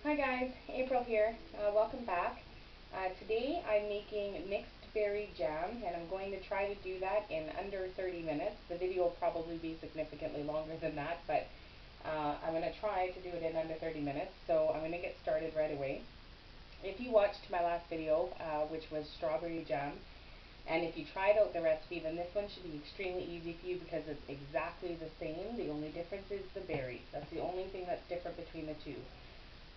Hi guys, April here. Welcome back. Today I'm making mixed berry jam and I'm going to try to do that in under 30 minutes. The video will probably be significantly longer than that, but I'm going to try to do it in under 30 minutes. So I'm going to get started right away. If you watched my last video, which was strawberry jam, and if you tried out the recipe, then this one should be extremely easy for you because it's exactly the same. The only difference is the berries. That's the only thing that's different between the two.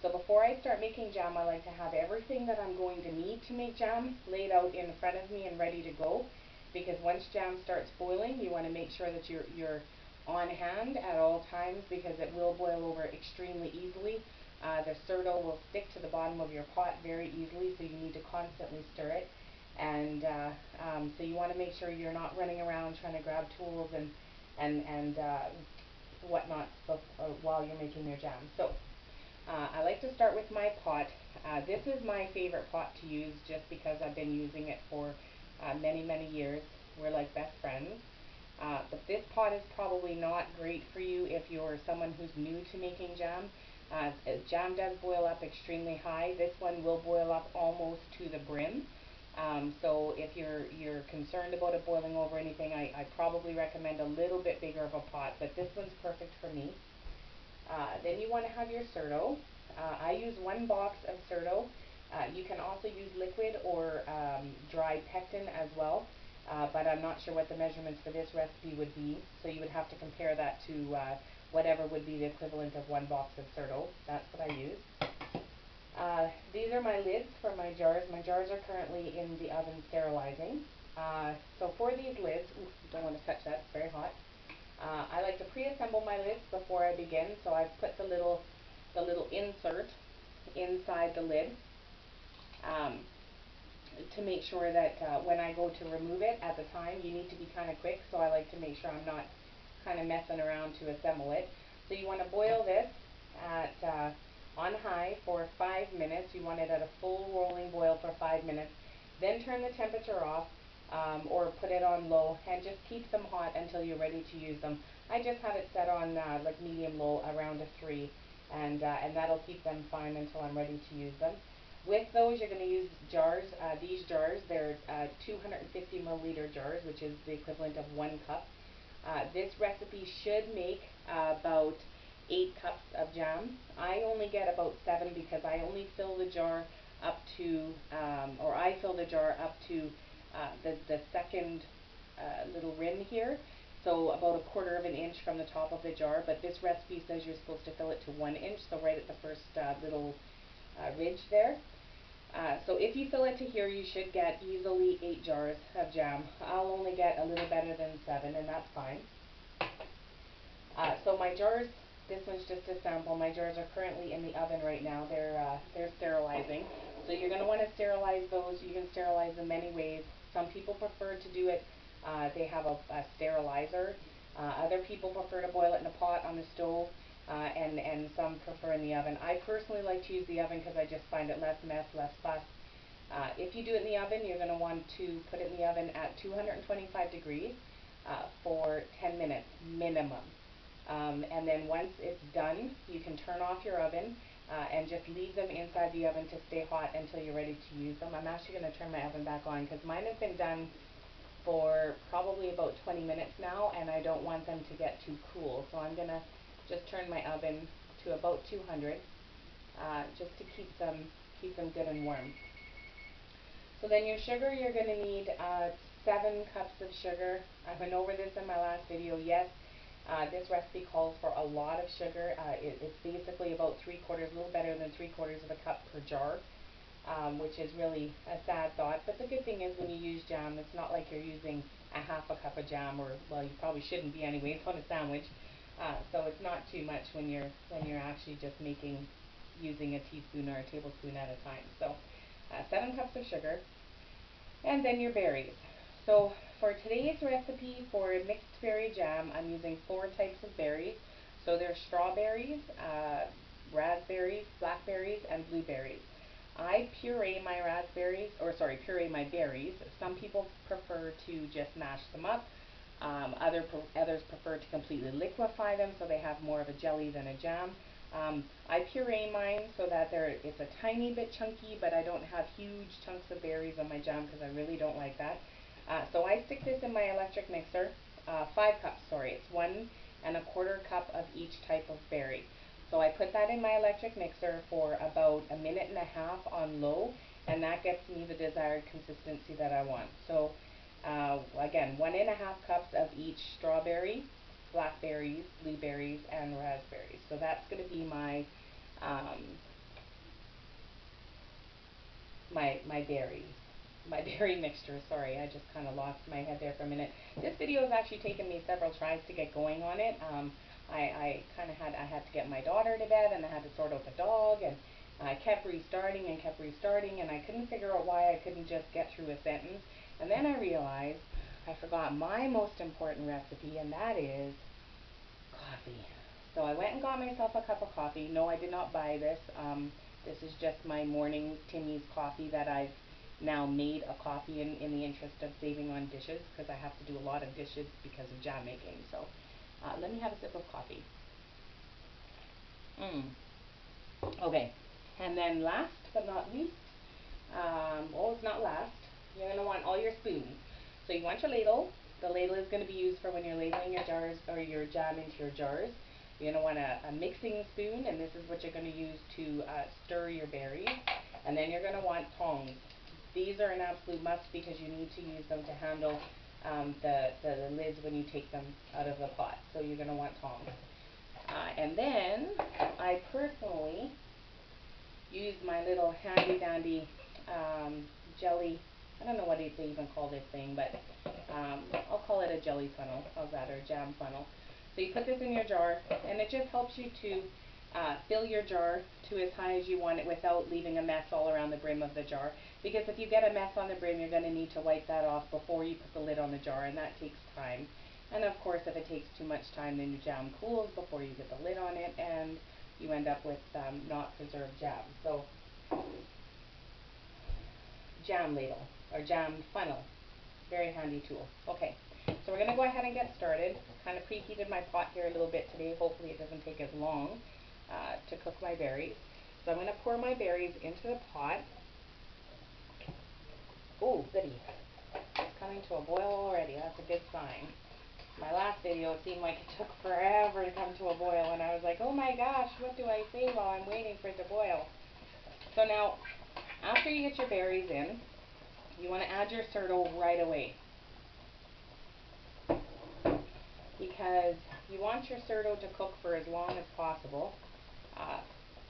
So before I start making jam, I like to have everything that I'm going to need to make jam laid out in front of me and ready to go. Because once jam starts boiling, you want to make sure that you're on hand at all times because it will boil over extremely easily. The certo will stick to the bottom of your pot very easily, so you need to constantly stir it. And so you want to make sure you're not running around trying to grab tools and whatnot while you're making your jam. So I like to start with my pot. This is my favorite pot to use just because I've been using it for many years. We're like best friends. But this pot is probably not great for you if you're someone who's new to making jam. Jam does boil up extremely high. This one will boil up almost to the brim. So if you're concerned about it boiling over anything, I probably recommend a little bit bigger of a pot, but this one's perfect for me. Then you want to have your certo. I use 1 box of certo. You can also use liquid or dry pectin as well, but I'm not sure what the measurements for this recipe would be, so you would have to compare that to whatever would be the equivalent of 1 box of certo. That's what I use. These are my lids for my jars. My jars are currently in the oven sterilizing. So for these lids, don't want to touch that, it's very hot. I like to pre-assemble my lids before I begin, so I've put the little insert inside the lid to make sure that when I go to remove it at the time, you need to be kind of quick, so I like to make sure I'm not kind of messing around to assemble it. So you want to boil this at on high for 5 minutes. You want it at a full rolling boil for 5 minutes. Then turn the temperature off or put it on low and just keep them hot until you're ready to use them. I just have it set on like medium low around a 3 and that'll keep them fine until I'm ready to use them. With those, you're going to use jars. These jars, they're 250 milliliter jars, which is the equivalent of 1 cup. This recipe should make about 8 cups of jam. I only get about 7 because I only fill the jar up to, I fill the jar up to the second little rim here. So about 1/4 of an inch from the top of the jar, but this recipe says you're supposed to fill it to 1 inch, so right at the first little ridge there. So if you fill it to here, you should get easily 8 jars of jam. I'll only get a little better than 7, and that's fine. So my jars, this one's just a sample. My jars are currently in the oven right now. They're sterilizing. So you're going to want to sterilize those. You can sterilize them many ways. Some people prefer to do it. They have a sterilizer. Other people prefer to boil it in a pot on the stove. And some prefer in the oven. I personally like to use the oven because I just find it less mess, less fuss. If you do it in the oven, you're going to want to put it in the oven at 225 degrees for 10 minutes minimum. And then once it's done, you can turn off your oven and just leave them inside the oven to stay hot until you're ready to use them. I'm actually going to turn my oven back on because mine has been done for probably about 20 minutes now, and I don't want them to get too cool. So I'm going to just turn my oven to about 200 just to keep them good and warm. So then your sugar, you're going to need 7 cups of sugar. I went over this in my last video. Yes, this recipe calls for a lot of sugar. It's basically about 3/4, a little better than 3/4 of a cup per jar, which is really a sad thought. But the good thing is when you use jam, it's not like you're using a 1/2 cup of jam, or well, you probably shouldn't be anyways on a sandwich. So it's not too much when you're actually just using a teaspoon or a tablespoon at a time. So 7 cups of sugar, and then your berries. So for today's recipe for mixed berry jam, I'm using 4 types of berries. So there's strawberries, raspberries, blackberries, and blueberries. I puree my puree my berries. Some people prefer to just mash them up. Others prefer to completely liquefy them so they have more of a jelly than a jam. I puree mine so that it's a tiny bit chunky, but I don't have huge chunks of berries on my jam because I really don't like that. So I stick this in my electric mixer, 5 cups, sorry, it's 1 1/4 cup of each type of berry. So I put that in my electric mixer for about 1.5 minutes on low, and that gets me the desired consistency that I want. So again, 1.5 cups of each strawberry, blackberries, blueberries, and raspberries. So that's going to be my my berries. My berry mixture, sorry, I just kind of lost my head there for a minute. This video has actually taken me several tries to get going on it. I had to get my daughter to bed, and I had to sort out the dog, and I kept restarting and I couldn't figure out why I couldn't just get through a sentence. And then I realized I forgot my most important recipe, and that is coffee. So I went and got myself a cup of coffee. No, I did not buy this. This is just my morning Timmy's coffee that I've now made a coffee in the interest of saving on dishes, because I have to do a lot of dishes because of jam making. So let me have a sip of coffee. Okay, and then last but not least, well, it's not last, you're going to want all your spoons. So you want your ladle. The ladle is going to be used for when you're ladling your jars or your jam into your jars. You're going to want a mixing spoon, and this is what you're going to use to stir your berries. And then you're going to want tongs. These are an absolute must because you need to use them to handle the lids when you take them out of the pot. So you're going to want tongs. And then I personally use my little handy dandy jelly. I don't know what they even call this thing, but I'll call it a jelly funnel. How's that? Or jam funnel. So you put this in your jar, and it just helps you to fill your jar to as high as you want it without leaving a mess all around the brim of the jar. Because if you get a mess on the brim, you're going to need to wipe that off before you put the lid on the jar, and that takes time. And of course, if it takes too much time, then your jam cools before you get the lid on it, and you end up with not preserved jam. So jam ladle or jam funnel, very handy tool. Okay, so we're going to go ahead and get started. Kind of preheated my pot here a little bit today. Hopefully it doesn't take as long to cook my berries. So I'm going to pour my berries into the pot. Oh, goody. It's coming to a boil already. That's a good sign. My last video, it seemed like it took forever to come to a boil, and I was like, oh my gosh, what do I say while I'm waiting for it to boil? So now, after you get your berries in, you want to add your certo right away, because you want your certo to cook for as long as possible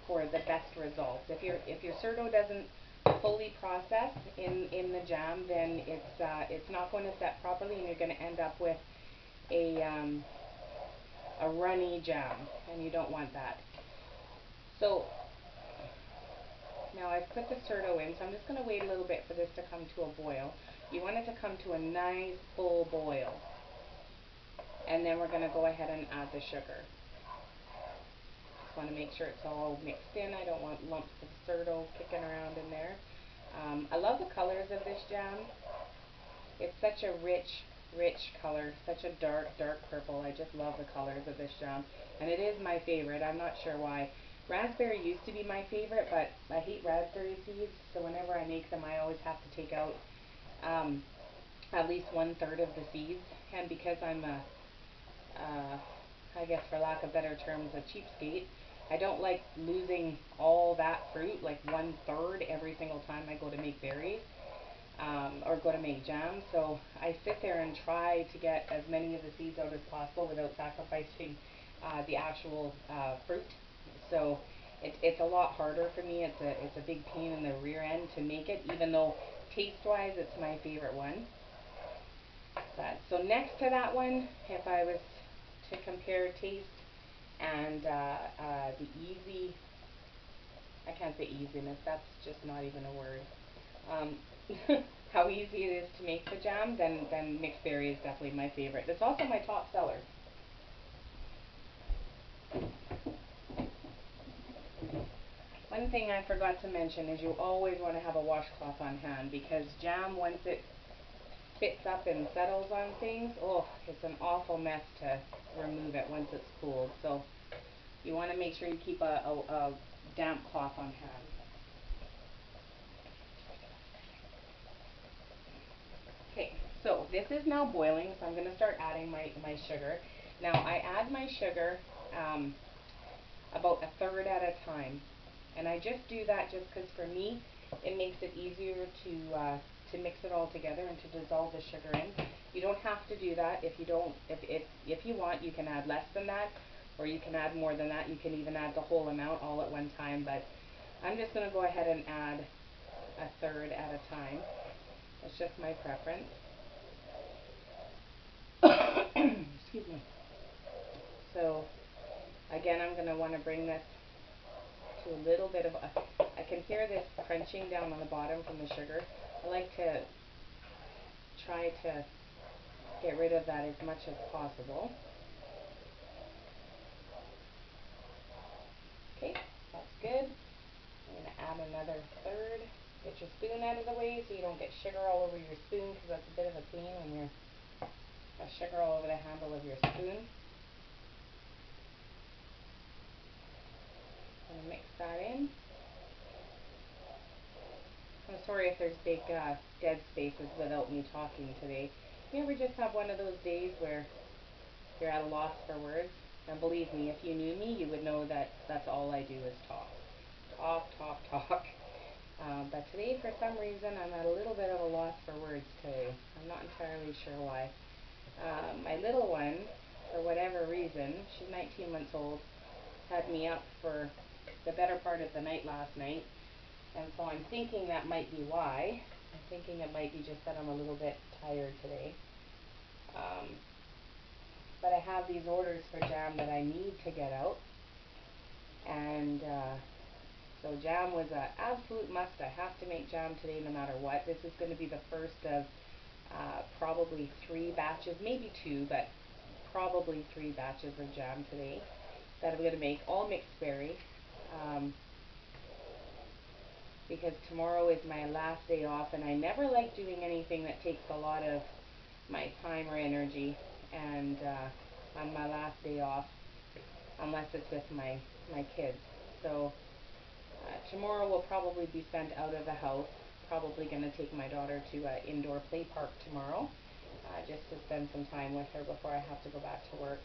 for the best results. If your certo doesn't fully process in the jam, then it's not going to set properly, and you're going to end up with a runny jam, and you don't want that. So now I've put the certo in, so I'm just going to wait a little bit for this to come to a boil. You want it to come to a nice full boil, and then we're going to go ahead and add the sugar. Just want to make sure it's all mixed in. I don't want lumps of certo kicking around in there. I love the colors of this jam. It's such a rich color, such a dark purple. I just love the colors of this jam, and it is my favorite. I'm not sure why. Raspberry used to be my favorite, but I hate raspberry seeds, so whenever I make them, I always have to take out at least 1/3 of the seeds. And because I'm I guess for lack of better terms, a cheapskate, I don't like losing all that fruit, like 1/3 every single time I go to make berries. Or go to make jam. So I sit there and try to get as many of the seeds out as possible without sacrificing the actual fruit. So it's a lot harder for me. It's a big pain in the rear end to make it, even though taste-wise it's my favorite one. So next to that one, if I was to compare taste and the easy, I can't say easiness, that's just not even a word. How easy it is to make the jam, then mixed berry is definitely my favorite. It's also my top seller. One thing I forgot to mention is you always want to have a washcloth on hand, because jam, once it spits up and settles on things, oh, it's an awful mess to remove it once it's cooled. So you want to make sure you keep a damp cloth on hand. Okay, so this is now boiling, so I'm going to start adding my sugar. Now I add my sugar about a third at a time, and I just do that just because for me it makes it easier to mix it all together and to dissolve the sugar in. You don't have to do that. If you don't, if you want, you can add less than that, or you can add more than that. You can even add the whole amount all at one time, but I'm just going to go ahead and add a third at a time. It's just my preference. Excuse me. So again, I'm going to want to bring this to a little bit of I can hear this crunching down on the bottom from the sugar. I like to try to get rid of that as much as possible. Okay, that's good. I'm going to add another third. Get your spoon out of the way so you don't get sugar all over your spoon, because that's a bit of a pain when you're sugar all over the handle of your spoon. I'm going to mix that in. I'm sorry if there's big dead spaces without me talking today. You ever just have one of those days where you're at a loss for words? And believe me, if you knew me, you would know that that's all I do is talk. Talk, talk, talk. But today, for some reason, I'm at a little bit of a loss for words today. I'm not entirely sure why. My little one, for whatever reason, she's 19 months old, had me up for the better part of the night last night. And so I'm thinking that might be why. I'm thinking it might be just that I'm a little bit tired today. But I have these orders for jam that I need to get out. And so jam was an absolute must. I have to make jam today no matter what. This is going to be the first of probably 3 batches, maybe 2, but probably 3 batches of jam today that I'm going to make, all mixed berry. Because tomorrow is my last day off, and I never like doing anything that takes a lot of my time or energy, and on my last day off, unless it's with my kids. So tomorrow will probably be spent out of the house. Probably going to take my daughter to an indoor play park tomorrow, just to spend some time with her before I have to go back to work.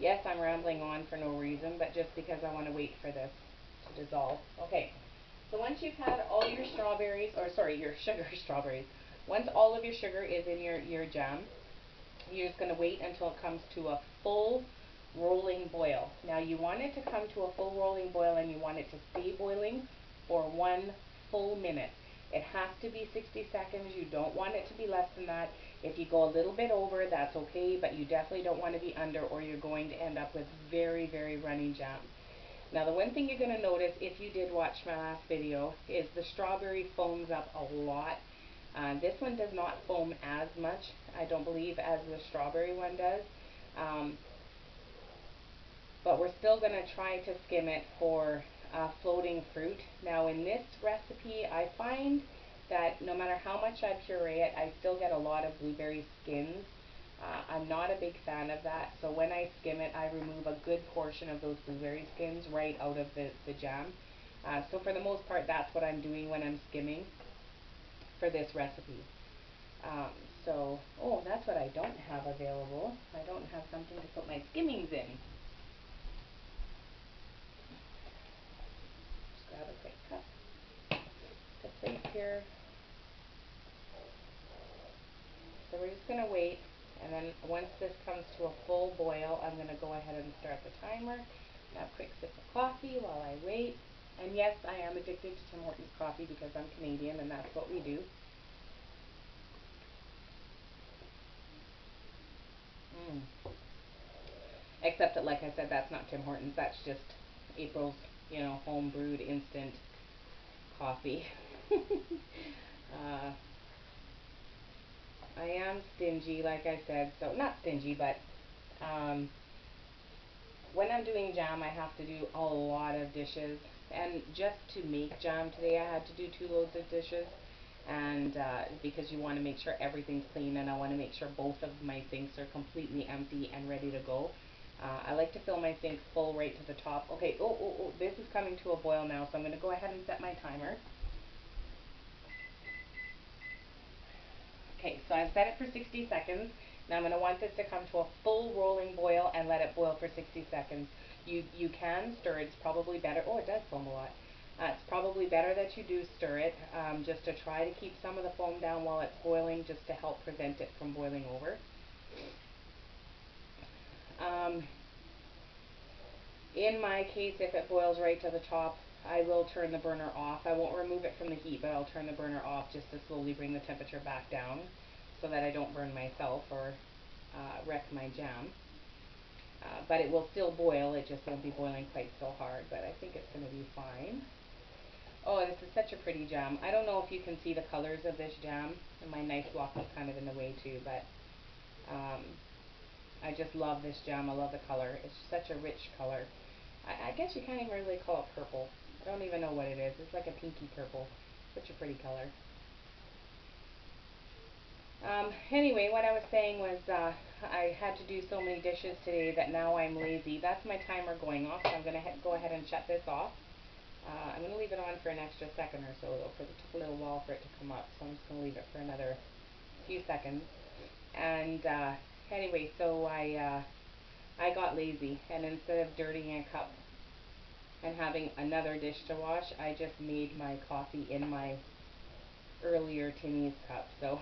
Yes, I'm rambling on for no reason, but just because I want to wait for this to dissolve. Okay, so once you've had all your strawberries, or sorry, your sugar strawberries, once all of your sugar is in your jam, you're just going to wait until it comes to a full rolling boil. Now you want it to come to a full rolling boil, and you want it to stay boiling for 1 full minute. It has to be 60 seconds. You don't want it to be less than that. If you go a little bit over, that's okay, but you definitely don't want to be under, or you're going to end up with very, very runny jam. Now the one thing you're going to notice if you did watch my last video is the strawberry foams up a lot. This one does not foam as much, I don't believe, as the strawberry one does. But we're still going to try to skim it for floating fruit. Now in this recipe, I find that no matter how much I puree it, I still get a lot of blueberry skins. I'm not a big fan of that, so when I skim it, I remove a good portion of those blueberry skins right out of the jam. So for the most part, that's what I'm doing when I'm skimming for this recipe. Oh, that's what I don't have available. I don't have something to put my skimmings in. Just grab a quick cup to place here. So we're just going to wait, and then once this comes to a full boil, I'm going to go ahead and start the timer. Have a quick sip of coffee while I wait. And yes, I am addicted to Tim Hortons coffee because I'm Canadian, and that's what we do. Except that, like I said, that's not Tim Hortons. That's just April's, home brewed instant coffee. I am stingy, like I said, so not stingy, but when I'm doing jam, I have to do a lot of dishes, and just to make jam today, I had to do 2 loads of dishes, and because you want to make sure everything's clean, and I want to make sure both of my sinks are completely empty and ready to go. I like to fill my sink full right to the top. Okay, this is coming to a boil now, so I'm going to go ahead and set my timer. Okay, so I've set it for 60 seconds. Now I'm going to want this to come to a full rolling boil and let it boil for 60 seconds. You can stir it. It's probably better. Oh, it does foam a lot. It's probably better that you do stir it, just to try to keep some of the foam down while it's boiling, just to help prevent it from boiling over. In my case, if it boils right to the top, I will turn the burner off. I won't remove it from the heat, but I'll turn the burner off just to slowly bring the temperature back down so that I don't burn myself or wreck my jam. But it will still boil, it just won't be boiling quite so hard, but I think it's going to be fine. Oh, this is such a pretty jam. I don't know if you can see the colors of this jam, and my knife block is kind of in the way too, but I just love this jam. I love the color. It's such a rich color. I guess you can't even really call it purple. I don't even know what it is. It's like a pinky purple. Such a pretty color. Anyway, what I was saying was I had to do so many dishes today that now I'm lazy. That's my timer going off, so I'm going to go ahead and shut this off. I'm going to leave it on for an extra second or so, though, because it took a little while for it to come up, so I'm just going to leave it for another few seconds. And anyway, so I got lazy, and instead of dirtying a cup and having another dish to wash, I just made my coffee in my earlier Timmy's cup. So,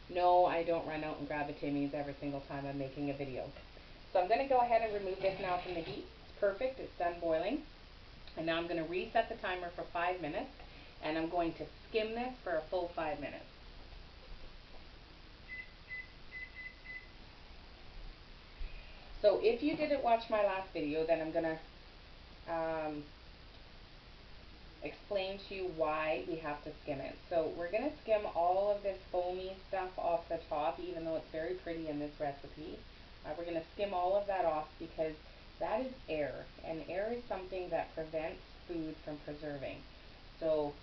no, I don't run out and grab a Timmy's every single time I'm making a video. So I'm going to go ahead and remove this now from the heat. It's perfect. It's done boiling. And now I'm going to reset the timer for 5 minutes, and I'm going to skim this for a full 5 minutes. So if you didn't watch my last video, then I'm going to explain to you why we have to skim it. So we're going to skim all of this foamy stuff off the top, even though it's very pretty in this recipe. We're going to skim all of that off because that is air, and air is something that prevents food from preserving. So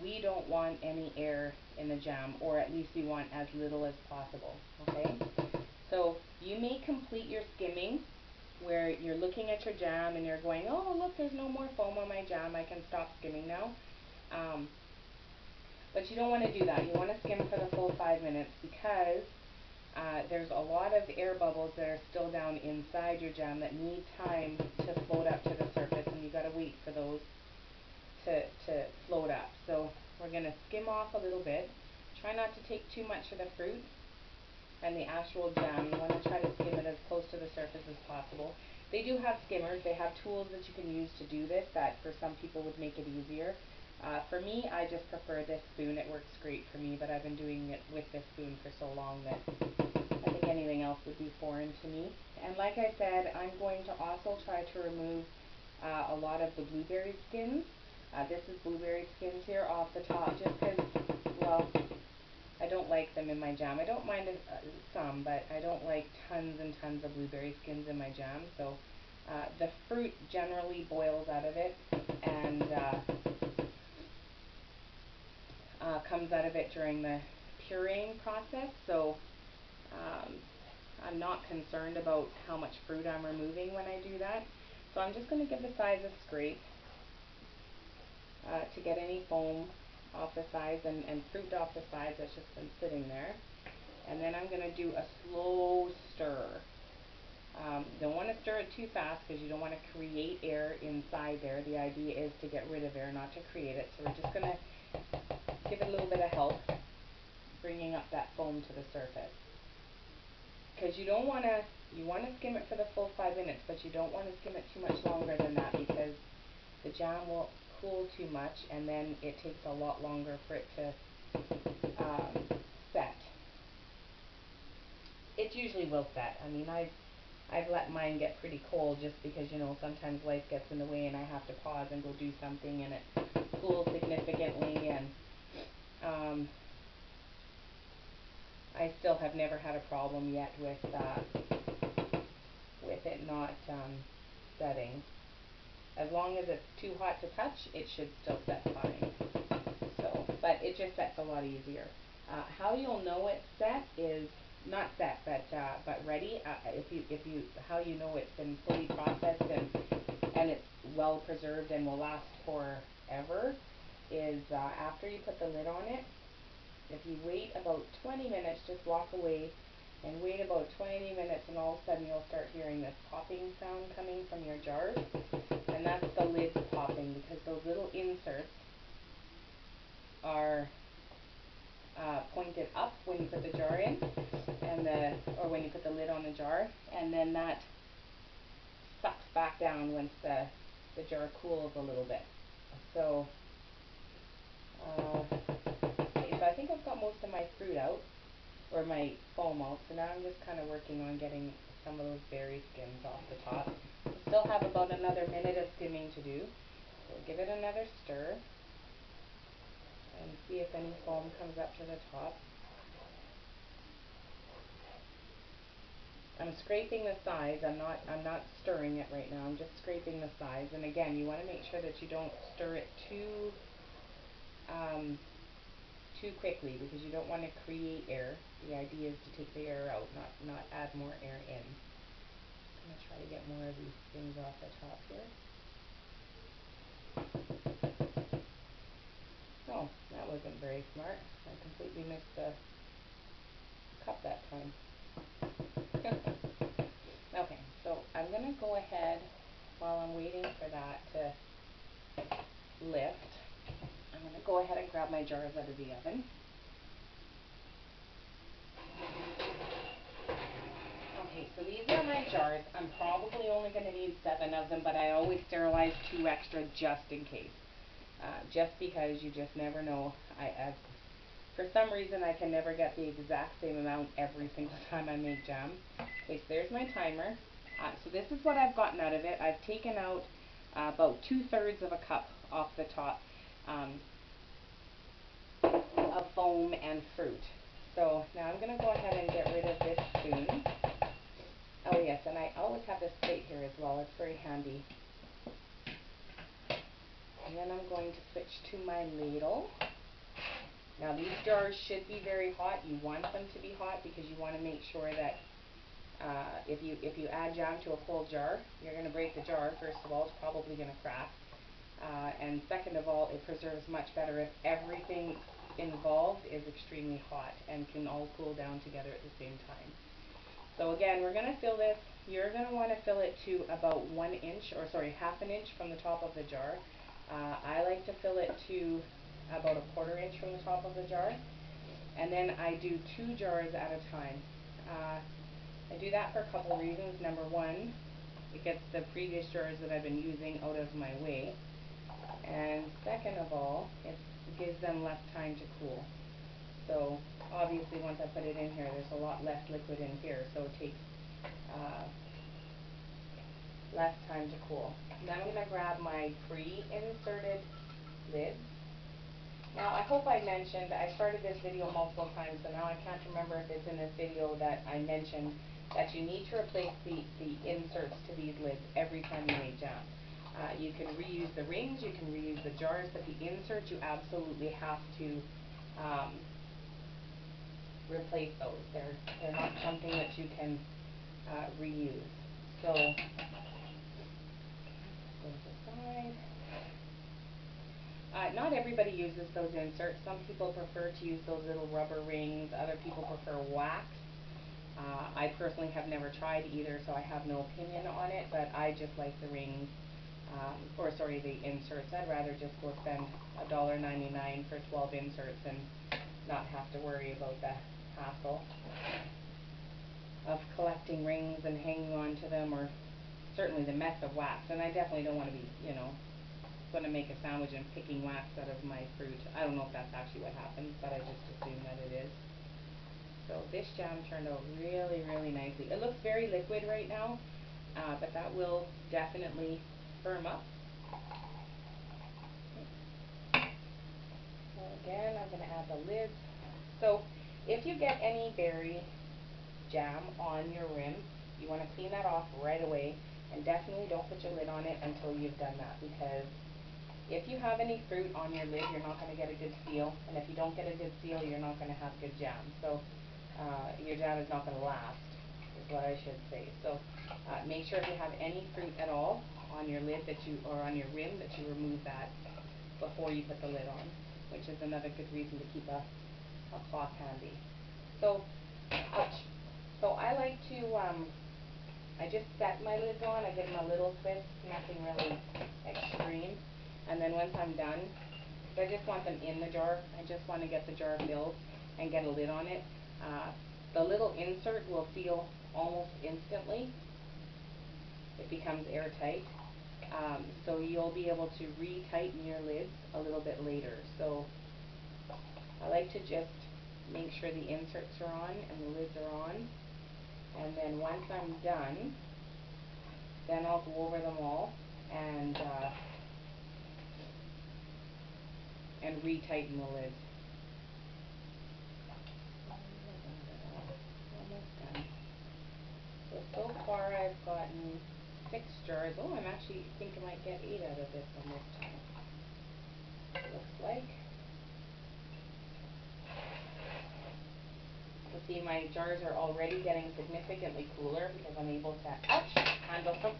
we don't want any air in the jam, or at least we want as little as possible, okay? So you may complete your skimming where you're looking at your jam and you're going, oh, look, there's no more foam on my jam. I can stop skimming now. But you don't want to do that. You want to skim for the full 5 minutes because there's a lot of air bubbles that are still down inside your jam that need time to float up to the surface, and you got to wait for those to float up. So we're going to skim off a little bit. Try not to take too much of the fruit and the actual jam. You want to try to skim it as close to the surface as possible. They do have skimmers. They have tools that you can use to do this that for some people would make it easier. For me, I just prefer this spoon. It works great for me, but I've been doing it with this spoon for so long that I think anything else would be foreign to me. And like I said, I'm going to also try to remove a lot of the blueberry skins. This is blueberry skins here off the top, just because, well, I don't like them in my jam. I don't mind some, but I don't like tons and tons of blueberry skins in my jam. So the fruit generally boils out of it and comes out of it during the pureeing process. So I'm not concerned about how much fruit I'm removing when I do that. So I'm just going to give the sides a scrape to get any foam off the sides and fruit off the sides that's just been sitting there. And then I'm going to do a slow stir. Don't want to stir it too fast because you don't want to create air inside there. The idea is to get rid of air, not to create it. So we're just going to give it a little bit of help bringing up that foam to the surface. Because you don't want to, you want to skim it for the full 5 minutes, but you don't want to skim it too much longer than that because the jam will cool too much and then it takes a lot longer for it to set. It usually will set. I mean, I've let mine get pretty cold just because, you know, sometimes life gets in the way and I have to pause and go do something and it cools significantly, and I still have never had a problem yet with it not setting. As long as it's too hot to touch, it should still set fine. So, but it just sets a lot easier. How you'll know it's set is not set, but ready. If you how you know it's been fully processed and it's well preserved and will last forever is after you put the lid on it. If you wait about 20 minutes, just walk away and wait about 20 minutes, and all of a sudden you'll start hearing this popping sound coming from your jars, and that's the lids popping, because those little inserts are pointed up when you put the jar in, and or when you put the lid on the jar, and then that sucks back down once the jar cools a little bit. So, okay, so I think I've got most of my fruit out, or my foam out, so now I'm just kind of working on getting some of those berry skins off the top. I still have about another minute of skimming to do, so give it another stir and see if any foam comes up to the top. I'm scraping the sides. I'm not stirring it right now. I'm just scraping the sides. And again, you want to make sure that you don't stir it too quickly, because you don't want to create air. The idea is to take the air out, not add more air in. I'm going to try to get more of these things off the top here. Oh, that wasn't very smart. I completely missed the cup that time. Okay, so I'm going to go ahead, while I'm waiting for that to lift, I'm going to go ahead and grab my jars out of the oven. Okay, so these are my jars. I'm probably only going to need 7 of them, but I always sterilize 2 extra just in case. Just because you just never know. For some reason, I can never get the exact same amount every single time I make jam. Okay, so there's my timer. So this is what I've gotten out of it. I've taken out about 2/3 of a cup off the top of foam and fruit. So now I'm going to go ahead and get rid of this spoon. Oh yes, and I always have this plate here as well. It's very handy. And then I'm going to switch to my ladle. Now these jars should be very hot. You want them to be hot because you want to make sure that if you add jam to a cold jar, you're going to break the jar. First of all, it's probably going to crack. And second of all, it preserves much better if everything involved is extremely hot and can all cool down together at the same time. So again, we're going to fill this. You're going to want to fill it to about 1 inch, or sorry, ½ inch from the top of the jar. I like to fill it to about 1/4 inch from the top of the jar. And then I do 2 jars at a time. I do that for a couple reasons. Number one, it gets the previous jars that I've been using out of my way. And second of all, it gives them less time to cool. So obviously once I put it in here, there's a lot less liquid in here, so it takes less time to cool. Now I'm going to grab my pre-inserted lids. Now I hope I mentioned, I started this video multiple times, so now I can't remember if it's in this video that I mentioned that you need to replace the inserts to these lids every time you make jam. You can reuse the rings, you can reuse the jars, but the inserts you absolutely have to replace those. They're not something that you can reuse. So those aside. Not everybody uses those inserts. Some people prefer to use those little rubber rings. Other people prefer wax. I personally have never tried either, so I have no opinion on it, but I just like the rings, the inserts. I'd rather just go spend $1.99 for 12 inserts and not have to worry about the hassle of collecting rings and hanging on to them, or certainly the mess of wax. And I definitely don't want to be, going to make a sandwich and picking wax out of my fruit. I don't know if that's actually what happens, but I just assume that it is. So this jam turned out really, really nicely. It looks very liquid right now, but that will definitely firm up. So again, I'm going to add the lids. So if you get any berry jam on your rim, you want to clean that off right away, and definitely don't put your lid on it until you've done that, because if you have any fruit on your lid, you're not going to get a good seal, and if you don't get a good seal, you're not going to have good jam. So your jam is not going to last, is what I should say. So make sure if you have any fruit at all on your lid that you, or on your rim, that you remove that before you put the lid on, which is another good reason to keep a cloth handy. So, ouch. So I like to, I just set my lids on, I give them a little twist, nothing really extreme. And then once I'm done, I just want them in the jar. I just want to get the jar filled and get a lid on it. The little insert will seal almost instantly. It becomes airtight. So you'll be able to re-tighten your lids a little bit later. So I like to just make sure the inserts are on and the lids are on. And then once I'm done, then I'll go over them all and re-tighten the lids. Almost done. So far I've gotten 6 jars. Oh, I'm actually thinking I might get 8 out of this one this time. Looks like. So see, my jars are already getting significantly cooler because I'm able to handle them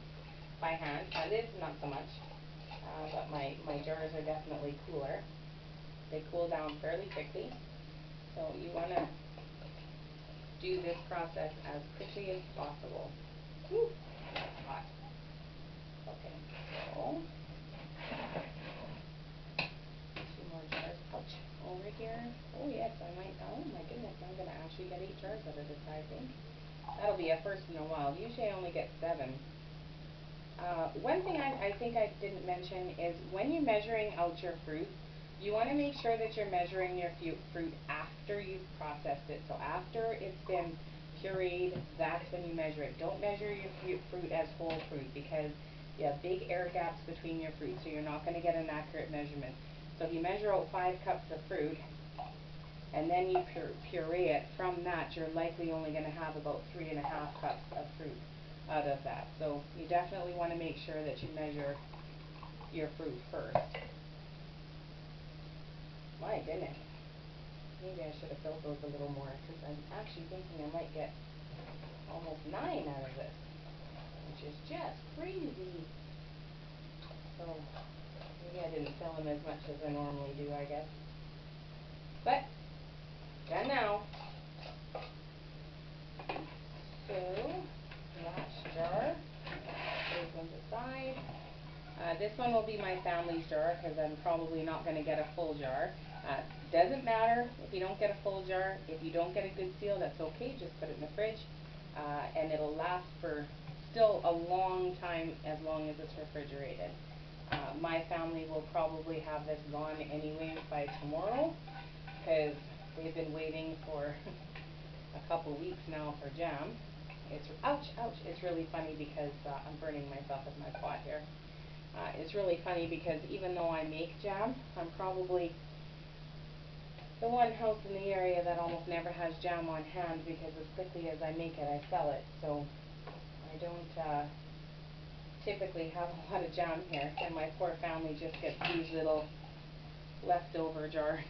by hand. My lids not so much, but my jars are definitely cooler. They cool down fairly quickly. So you want to do this process as quickly as possible. Whew, that's hot. Okay, so 2 more jars. Ouch. Over here. Oh yes, I might. Oh my goodness, I'm going to actually get 8 jars out of this, I think. That'll be a first in a while. Usually I only get 7. One thing I think I didn't mention is when you're measuring out your fruit, you want to make sure that you're measuring your fruit after you've processed it. So after it's been pureed, that's when you measure it. Don't measure your fruit as whole fruit because you have big air gaps between your fruit, so you're not going to get an accurate measurement. So if you measure out 5 cups of fruit and then you puree it, from that you're likely only going to have about 3.5 cups of fruit out of that. So you definitely want to make sure that you measure your fruit first. My goodness. Maybe I should have filled those a little more because I'm actually thinking I might get almost 9 out of this, which is just crazy. So maybe I didn't fill them as much as I normally do, I guess. But done now. So last jar. Those ones aside. This one will be my family's jar because I'm probably not going to get a full jar. Doesn't matter if you don't get a full jar. If you don't get a good seal, that's okay. Just put it in the fridge and it'll last for still a long time as long as it's refrigerated. My family will probably have this gone anyway by tomorrow because they've been waiting for a couple weeks now for jam. It's, ouch, ouch, it's really funny because I'm burning myself with my pot here. It's really funny because even though I make jam, I'm probably the one house in the area that almost never has jam on hand because as quickly as I make it, I sell it. So I don't typically have a lot of jam here, and my poor family just gets these little leftover jars.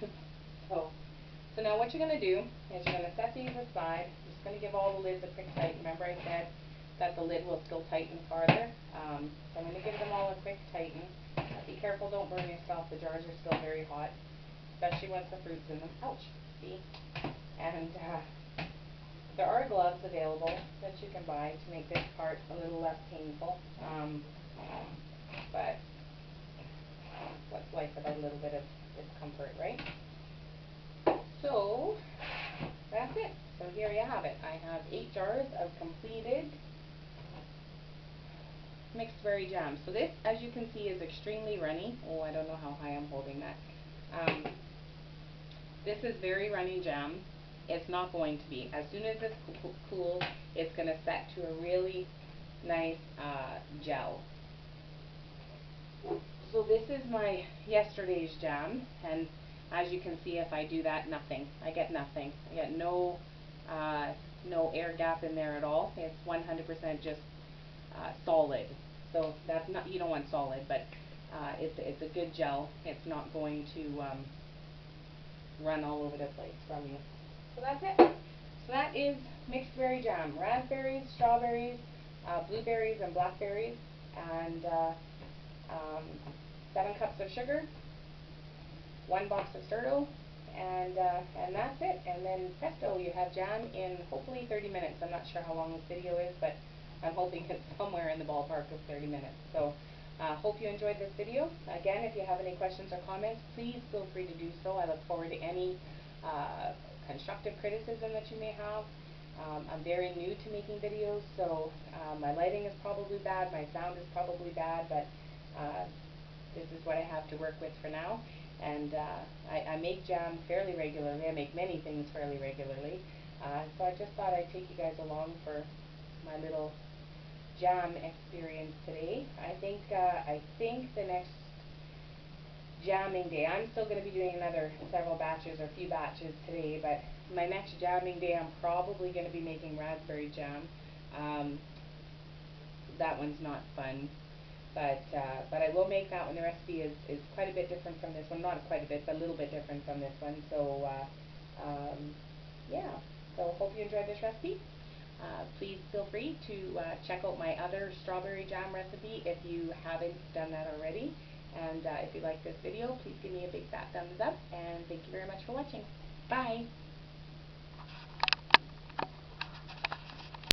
So now what you're going to do is you're going to set these aside. I'm just going to give all the lids a quick tighten. Remember I said that the lid will still tighten farther. So I'm going to give them all a quick tighten. Be careful, don't burn yourself. The jars are still very hot, especially once the fruit's in them. Ouch, see? And there are gloves available that you can buy to make this part a little less painful. But what's life without a little bit of discomfort, right? So that's it. So here you have it. I have 8 jars of completed mixed berry jam. So this, as you can see, is extremely runny. Oh, I don't know how high I'm holding that. This is very runny jam. It's not going to be. As soon as this cools, it's going to set to a really nice gel. So this is my yesterday's jam, and as you can see, if I do that, nothing. I get nothing. I get no air gap in there at all. It's 100% just solid. So that's not, you don't want solid, but it's a good gel. It's not going to run all over the place from you. So that's it. So that is mixed berry jam. Raspberries, strawberries, blueberries, and blackberries, and um, 7 cups of sugar, 1 box of Certo, and that's it. And then presto, you have jam in hopefully 30 minutes. I'm not sure how long this video is, but I'm hoping it's somewhere in the ballpark of 30 minutes. So hope you enjoyed this video. Again, if you have any questions or comments, please feel free to do so. I look forward to any constructive criticism that you may have. I'm very new to making videos, so my lighting is probably bad, my sound is probably bad, but this is what I have to work with for now. And I make jam fairly regularly. I make many things fairly regularly. So I just thought I'd take you guys along for my little jam experience today. I think the next jamming day, I'm still going to be doing another several batches or a few batches today, but my next jamming day I'm probably going to be making raspberry jam. That one's not fun, but I will make that one. The recipe is quite a bit different from this one. Not quite a bit, but a little bit different from this one. So yeah, so hope you enjoyed this recipe. Please feel free to check out my other strawberry jam recipe if you haven't done that already. And if you like this video, please give me a big fat thumbs up, and thank you very much for watching. Bye!